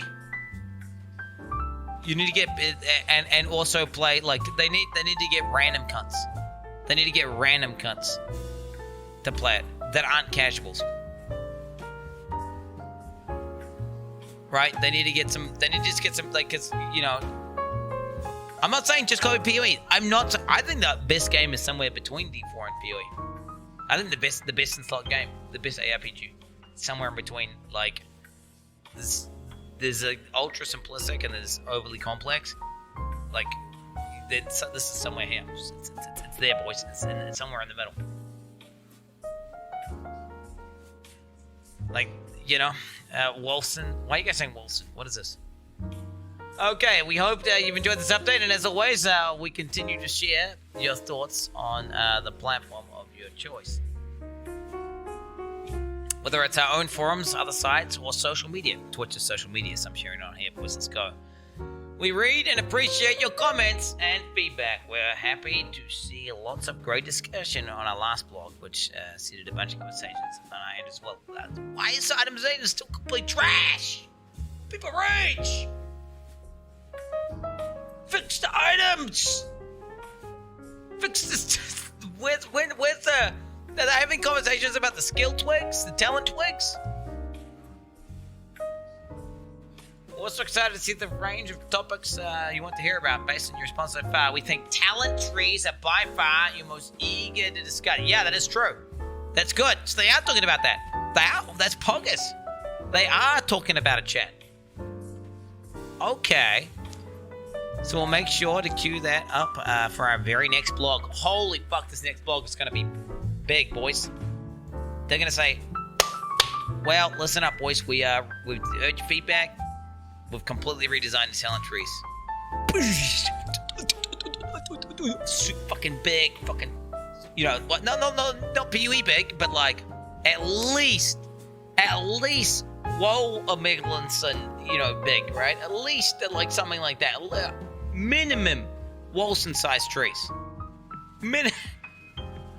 You need to get and also play, like, they need to get random cunts. They need to get random cunts to play it that aren't casuals. Right? They need to get some. They need to just get some, like, cause I'm not saying just call it PoE. I think the best game is somewhere between D4 and PoE. I think the best in slot game, the best ARPG, somewhere in between. Like, there's a ultra simplistic and there's overly complex. Like, this is somewhere here. It's there, boys. It's somewhere in the middle. Like, Wilson. Why are you guys saying Wilson? What is this? Okay, we hope you've enjoyed this update, and as always, we continue to share your thoughts on the platform of your choice. Whether it's our own forums, other sites, or social media. Twitch is social media, so I'm sharing it on here, boys. Let's go. We read and appreciate your comments and feedback. We're happy to see lots of great discussion on our last blog, which seeded a bunch of conversations on our end as well. Why is Itemization still complete trash? People rage! Fix the items! Fix this. Where's the... Are they having conversations about the skill twigs? The talent twigs? We're also excited to see the range of topics you want to hear about based on your response so far. We think talent trees are by far your most eager to discuss. Yeah, that is true. That's good. So they are talking about that. They are. That's poggers. They are talking about it, chat. Okay. So we'll make sure to queue that up for our very next blog. Holy fuck, this next blog is going to be big, boys. They're going to say, well, listen up, boys. We've heard your feedback. We've completely redesigned the talent trees. Fucking big, fucking You know, what? No, not PUE big, but like at least Woe of Miglinson, you know, big, right? At least like something like that. Minimum Wolson-sized trees.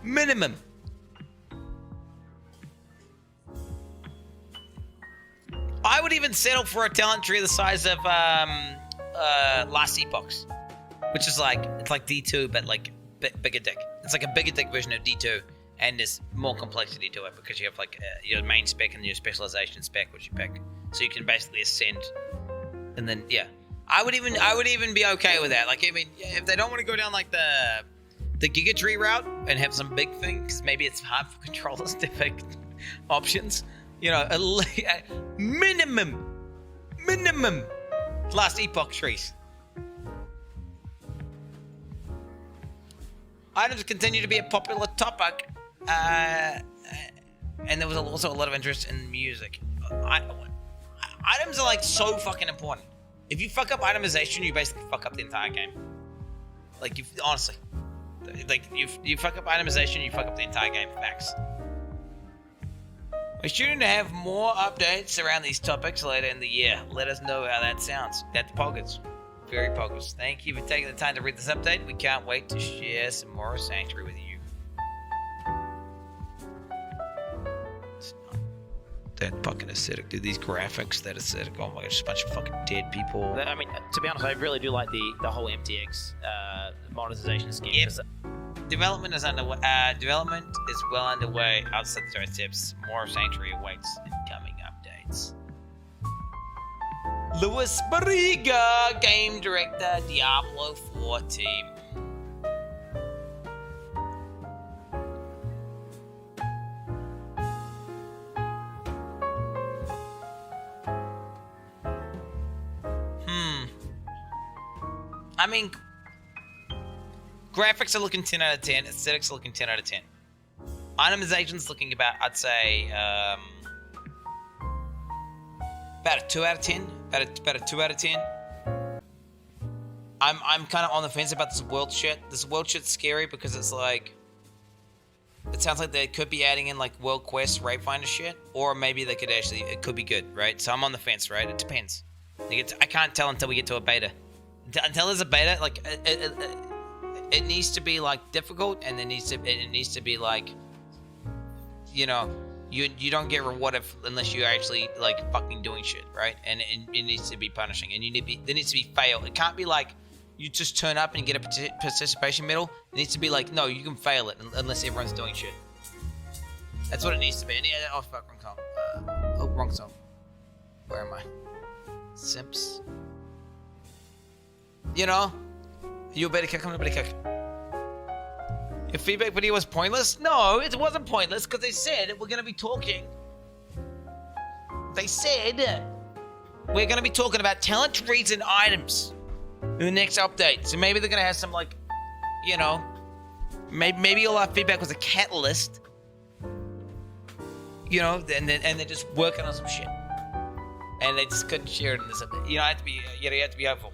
Minimum. I would even settle for a talent tree the size of Last Epoch's, which is like, it's like D2, but like bigger dick. It's like a bigger dick version of D2, and there's more complexity to it because you have like your main spec and your specialization spec, which you pick, so you can basically ascend. And then yeah, I would even be okay with that. Like, I mean, if they don't want to go down like the Giga Tree route and have some big thing, because maybe it's hard for controllers to pick options. You know, minimum Last Epoch trees. Items continue to be a popular topic, and there was also a lot of interest in music. Items are like so fucking important. If you fuck up itemization, you basically fuck up the entire game. Like, honestly, like you fuck up itemization, you fuck up the entire game. Facts. We're shooting to have more updates around these topics later in the year. Let us know how that sounds. That's Poggers. Very Poggers. Thank you for taking the time to read this update. We can't wait to share some more Sanctuary with you. It's not that fucking acidic, dude. These graphics, that acidic. Oh my gosh, just a bunch of fucking dead people. I mean, to be honest, I really do like the whole MTX monetization scheme. Yep. Development is underway. Development is well underway. Outside the doorsteps, more Sanctuary awaits in coming updates. Luis Barriga, game director, Diablo 4 team. I mean, graphics are looking 10 out of 10. Aesthetics are looking 10 out of 10. Itemization's looking about, I'd say, about a 2 out of 10. About a 2 out of 10. I'm kind of on the fence about this world shit. This world shit's scary because it's like, it sounds like they could be adding in like world quest, raid finder shit, or maybe they could actually, it could be good, right? So I'm on the fence, right? It depends. I can't tell until we get to a beta. Until there's a beta, like it needs to be like difficult, and it needs to be like, you know, you don't get rewarded unless you're actually like fucking doing shit, right? And it needs to be punishing, and there needs to be fail. It can't be like you just turn up and get a participation medal. It needs to be like, no, you can fail it unless everyone's doing shit. That's what it needs to be. And yeah, oh fuck, wrong song. Wrong song. Where am I? Simps. You know, you better kick. I'm a better kick. Your feedback video was pointless? No, it wasn't pointless because they said we're gonna be talking. They said we're gonna be talking about talent trees and items in the next update. So maybe they're gonna have some like, you know, maybe all our feedback was a catalyst. You know, and they're just working on some shit, and they just couldn't share it in this update. You know, you have to be hopeful.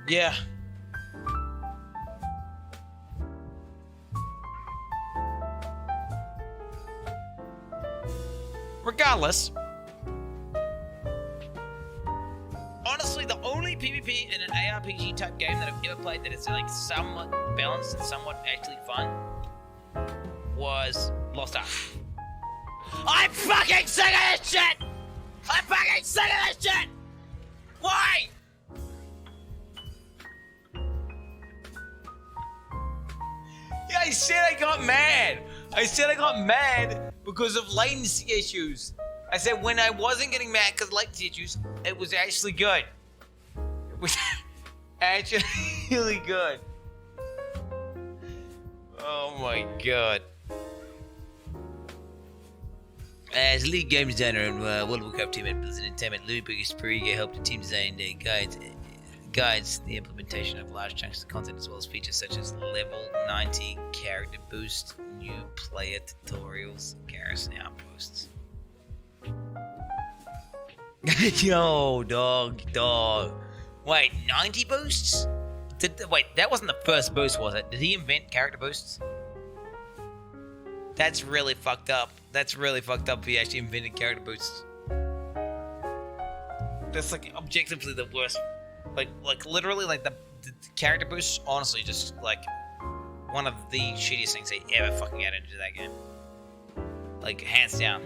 Yeah. Regardless, honestly, the only PvP in an ARPG type game that I've ever played that is like somewhat balanced and somewhat actually fun was Lost Ark. I'm fucking sick of this shit! I'm fucking sick of this shit! Why? Yeah, I said I got mad. I said I got mad because of latency issues. I said when I wasn't getting mad because of latency issues, it was actually good. It was actually really good. Oh my god. As lead game designer and World of Warcraft team at Blizzard Entertainment, Louis Periga helped the team design guides the implementation of large chunks of content as well as features such as level 90 character boost, new player tutorials, garrison outposts. Yo, dog. Wait, 90 boosts? Wait, that wasn't the first boost, was it? Did he invent character boosts? That's really fucked up. That's really fucked up if he actually invented character boosts. That's like objectively the worst. Like literally, like the character boosts, honestly, just like one of the shittiest things they ever fucking added into that game. Like, hands down.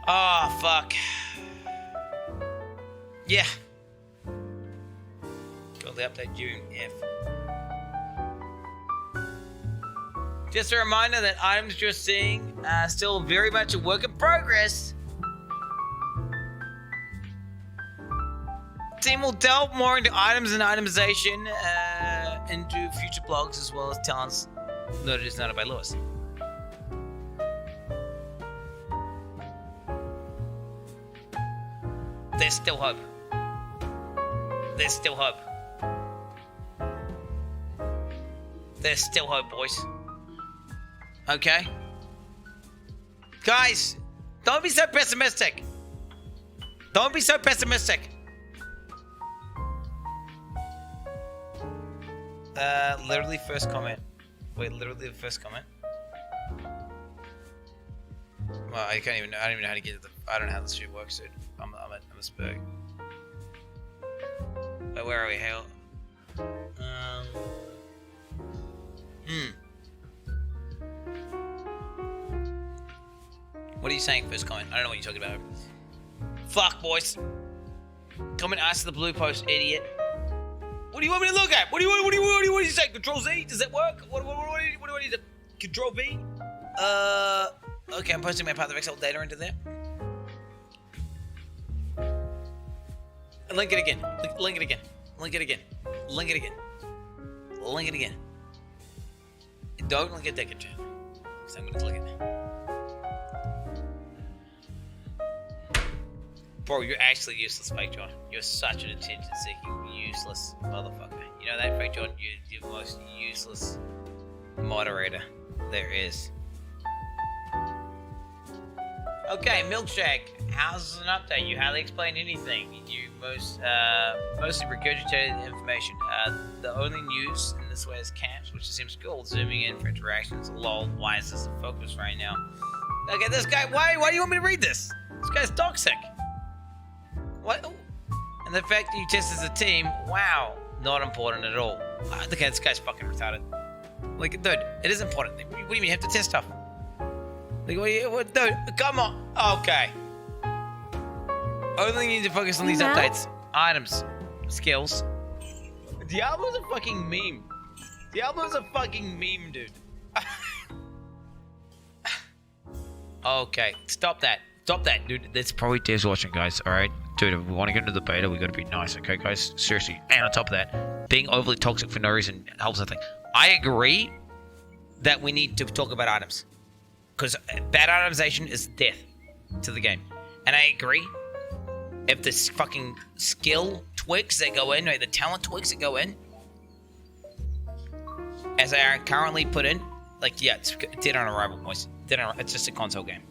Oh, fuck. Yeah. Got the update June F. Just a reminder that items you're seeing are still very much a work in progress. Team will delve more into items and itemization into future blogs as well as talents noted as noted by Lewis. There's still hope. There's still hope. There's still hope, boys. Okay? Guys, don't be so pessimistic. Don't be so pessimistic. Literally first comment. Wait, literally the first comment? Well, I don't even know how to get to the... I don't know how this shit works, dude. I'm a spurg. But where are we? Hell. What are you saying, first comment? I don't know what you're talking about. Fuck, boys. Comment ask the blue post, idiot. What do you want me to look at? What do you say? Control Z? Does that work? What do I need to... Control V? Okay, I'm posting my Path of Exile data into there. Link it again. Link it again. Link it again. Link it again. Link it again. Don't link it again, chat. Because I'm going to click it. Bro, you're actually useless, Fake John. You're such an attention-seeking, useless motherfucker. You know that, Fake John? You're the most useless moderator there is. Okay, Milkshake. How's an update? You hardly explained anything. You mostly regurgitated information. The only news in this way is camps, which seems cool. Zooming in for interactions. Lol, why is this a focus right now? Okay, this guy, why do you want me to read this? This guy's toxic. What? And the fact that you test as a team, wow, not important at all. Okay, this guy's fucking retarded. Like, dude, it is important. What do you mean you have to test stuff? Like, what, dude, come on. Okay. Only need to focus on these updates. Items. Skills. Diablo's a fucking meme. Diablo's a fucking meme, dude. Okay, stop that. Stop that, dude. That's probably Dev's watching, guys, alright? Dude, if we want to get into the beta, we gotta be nice, okay, guys? Seriously. And on top of that, being overly toxic for no reason helps nothing. I agree that we need to talk about items. Because bad itemization is death to the game. And I agree. If the fucking skill twigs that go in, right, the talent twigs that go in, as they are currently put in, like, yeah, it's dead on arrival, boys. It's just a console game.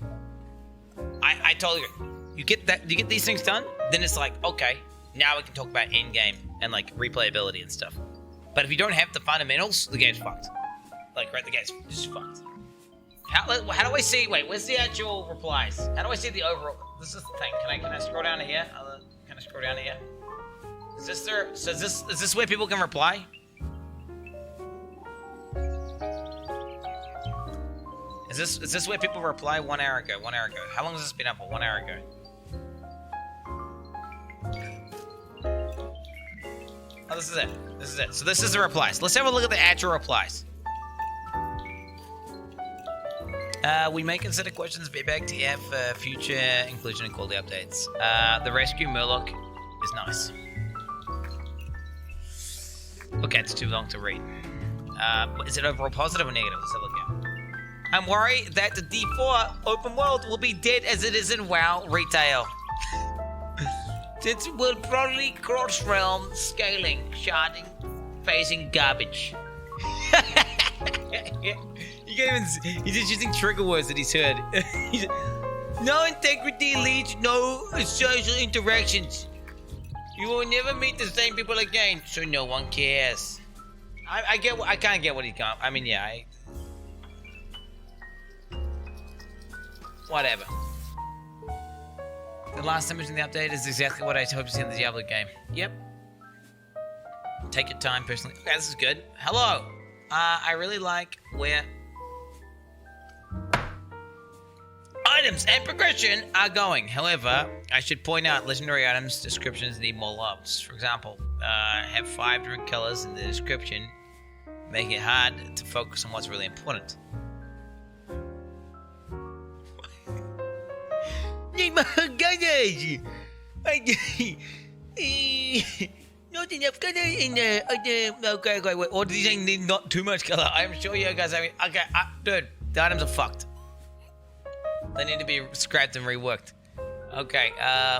I totally agree. You get these things done, then it's like, okay, now we can talk about in-game and like replayability and stuff. But if you don't have the fundamentals, the game's fucked. Like, right, the game's just fucked. How do I see? Wait, where's the actual replies? How do I see the overall? This is the thing. Can I scroll down to here? Can I scroll down to here? Is this there? So is this where people can reply? Is this where people reply 1 hour ago? 1 hour ago. How long has this been up for? 1 hour ago. Oh, this is it. This is it. So this is the replies. Let's have a look at the actual replies. We may consider questions feedback to have future inclusion and quality updates. The rescue Murloc is nice. Okay, it's too long to read. Is it overall positive or negative? Let's have a look at. I'm worried that the D4 open world will be dead as it is in WoW retail. It will probably cross-realm, scaling, sharding, phasing garbage. He's just using trigger words that he's heard. No integrity leads no social interactions. You will never meet the same people again, so no one cares. I kind of get what he got. I mean, yeah. Whatever. The last image in the update is exactly what I hope to see in the Diablo game. Yep. Take your time, personally. Okay, this is good. Hello. I really like where items and progression are going. However, I should point out legendary items descriptions need more loves. For example, have 5 different colors in the description, making it hard to focus on what's really important. Not enough color in the okay, wait. Or did you say need not too much color? I'm sure you guys have. Okay, dude, the items are fucked. They need to be scrapped and reworked. Okay,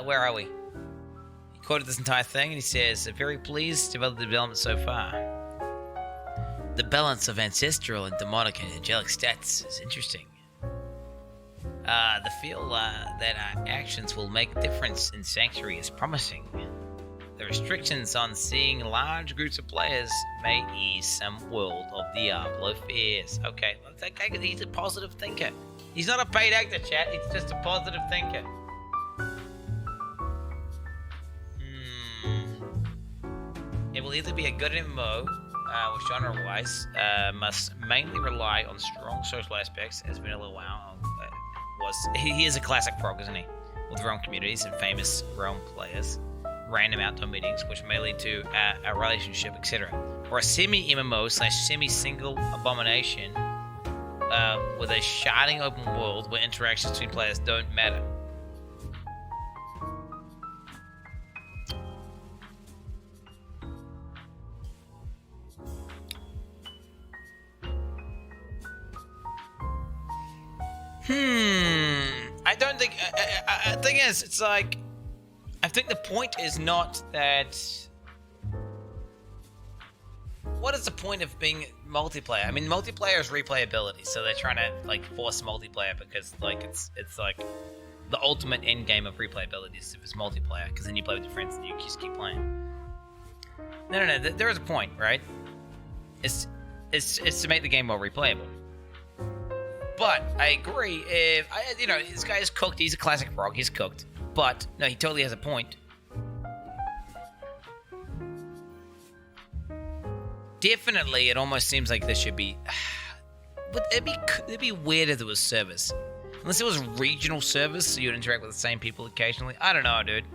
where are we? He quoted this entire thing and he says, very pleased with the development so far. The balance of ancestral and demonic and angelic stats is interesting. The feel that our actions will make a difference in Sanctuary is promising. The restrictions on seeing large groups of players may ease some World of Diablo fears. Okay, that guy, he's a positive thinker. He's not a paid actor, chat. He's just a positive thinker. It will either be a good MMO, or genre-wise, must mainly rely on strong social aspects, as Vanilla WoW was. He is a classic prog, isn't he? With realm communities and famous realm players, random outdoor meetings, which may lead to a relationship, etc. Or a semi-MMO / semi-single abomination with a sharding open world where interactions between players don't matter. I don't think. Thing is, it's like, I think the point is not that. What is the point of being multiplayer? I mean, multiplayer is replayability, so they're trying to like force multiplayer because like it's like the ultimate end game of replayability is if it's multiplayer, because then you play with your friends and you just keep playing. No. There is a point, right? It's to make the game more replayable. But I agree. If this guy is cooked. He's a classic frog. He's cooked. But no, he totally has a point. Definitely, it almost seems like there should be. But it'd be weird if there was service. Unless it was regional service, so you'd interact with the same people occasionally. I don't know, dude.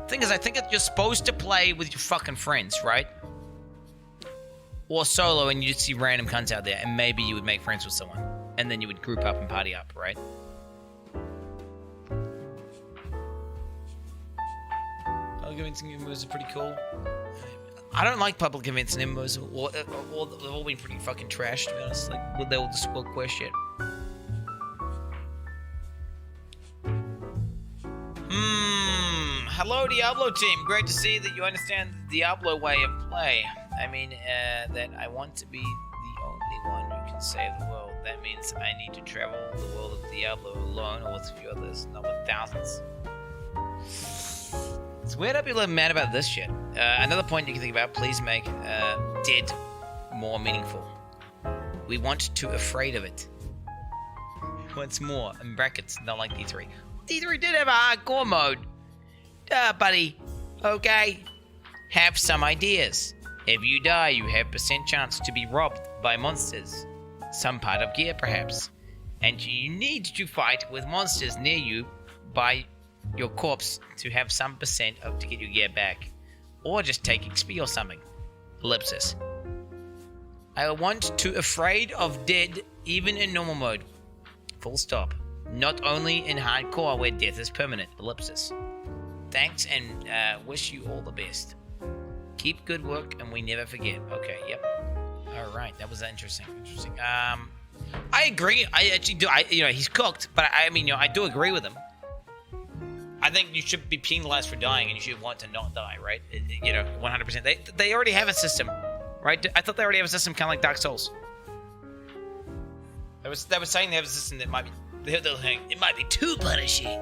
Thing is, I think you're supposed to play with your fucking friends, right? Or solo, and you'd see random cunts out there, and maybe you would make friends with someone, and then you would group up and party up, right? Public events and MMOs are pretty cool. I don't like public events and MMOs, or they've all been pretty fucking trash, to be honest. Like, they all just spoil queer shit. Hello, Diablo team. Great to see that you understand the Diablo way of play. I mean, that I want to be the only one who can save the world. That means I need to travel the world of Diablo alone or with a few others, not with thousands. It's weird how people are mad about this shit. Another point you can think about, please make dead more meaningful. We want to afraid of it. Once more, in brackets, not like D3. D3 did have a hardcore mode. Buddy. Okay. Have some ideas. If you die, you have % chance to be robbed by monsters. Some part of gear, perhaps. And you need to fight with monsters near you by your corpse to have some % of to get your gear back. Or just take XP or something. Ellipsis. I want to afraid of dead even in normal mode. Full stop. Not only in hardcore where death is permanent. Ellipsis. Thanks and wish you all the best. Keep good work and we never forget. Okay, yep. Alright, that was interesting. I agree. I actually do. He's cooked, but I mean, I do agree with him. I think you should be penalized for dying and you should want to not die, right? 100%. They already have a system, right? I thought they already have a system kind of like Dark Souls. They were saying they have a system that might be... It might be too punishing.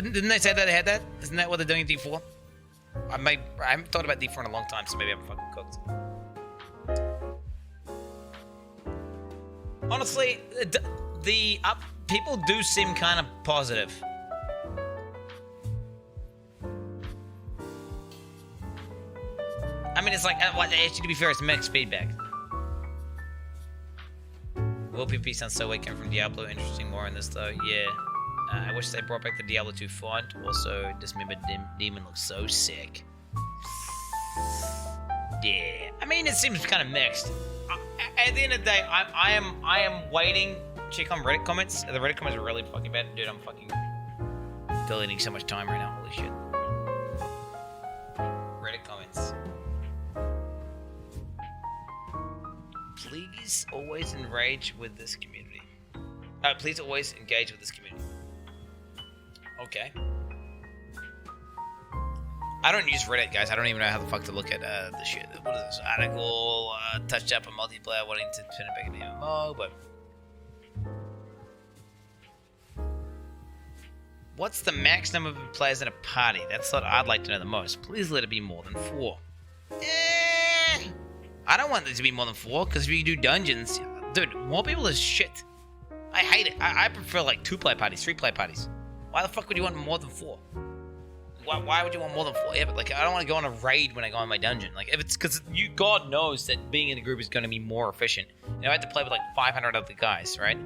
Didn't they say that they had that? Isn't that what they're doing in D4? I haven't thought about D4 in a long time, so maybe I'm fucking cooked. Honestly, people do seem kind of positive. I mean, it's like, actually, to be fair, it's mixed feedback. Will PvP sounds so weak coming from Diablo. Interesting more in this, though. Yeah. I wish they brought back the Diablo 2 font. Also, Dismembered Demon looks so sick. Yeah. I mean, it seems kind of mixed. At the end of the day, I am waiting. Check on Reddit comments. The Reddit comments are really fucking bad. Dude, I'm fucking deleting so much time right now. Holy shit. Reddit comments. Please always enrage with this community. Please always engage with this community. Okay. I don't use Reddit, guys. I don't even know how the fuck to look at the shit. What is this article? Touched up a multiplayer wanting to turn it back into MMO, but what's the max number of players in a party? That's what I'd like to know the most. Please let it be more than 4. I don't want it to be more than 4, because if you do dungeons, dude, more people is shit. I hate it. I prefer like 2-player parties, 3-player parties. Why the fuck would you want more than 4? Why would you want more than 4? Yeah, but like, I don't want to go on a raid when I go in my dungeon. Like, if it's because God knows that being in a group is going to be more efficient. You know, I have to play with like 500 other guys, right?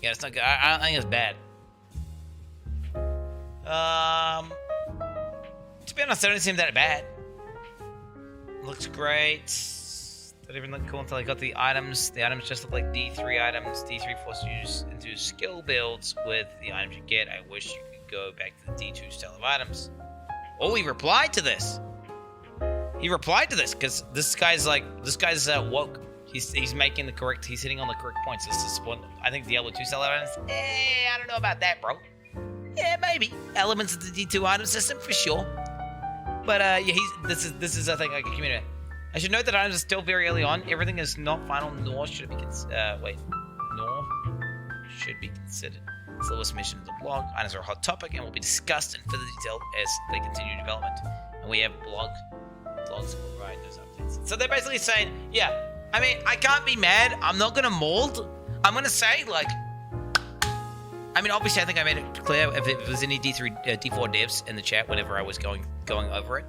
Yeah, it's not good. I think it's bad. To be honest, it doesn't seem that bad. Looks great. Didn't even look cool until I got the items. The items just look like D3 items. D3 forces you into skill builds with the items you get. I wish you could go back to the D2 style of items. Oh, he replied to this. He replied to this because this guy's woke. He's making the correct. He's hitting on the correct points. This is one. I think Diablo 2 style items. I don't know about that, bro. Yeah, maybe elements of the D2 item system for sure. But yeah, this is I think like a community. I should note that items are still very early on. Everything is not final, nor should it be should be considered. Slowest mission is a blog. Items are a hot topic and will be discussed in further detail as they continue development. And we have blogs will provide those updates. So they're basically saying, yeah, I mean, I can't be mad. I'm not gonna mold. I'm gonna say like, I mean, obviously, I think I made it clear if it was any D4 devs in the chat whenever I was going over it.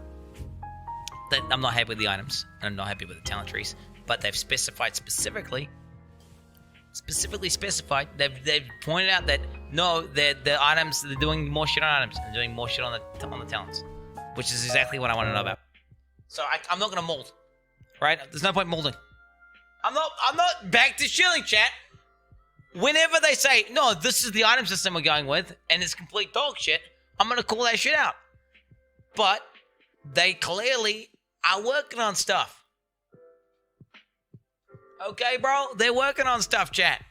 That I'm not happy with the items, and I'm not happy with the talent trees, but they've specified specifically specified, they've pointed out that no, the items, they're doing more shit on items, and doing more shit on the talents, which is exactly what I want to know about. So I'm not gonna mold, right? There's no point molding. I'm not back to shilling, chat. Whenever they say, no, this is the item system we're going with, and it's complete dog shit, I'm gonna call that shit out. But they clearly are working on stuff. Okay, bro? They're working on stuff, chat.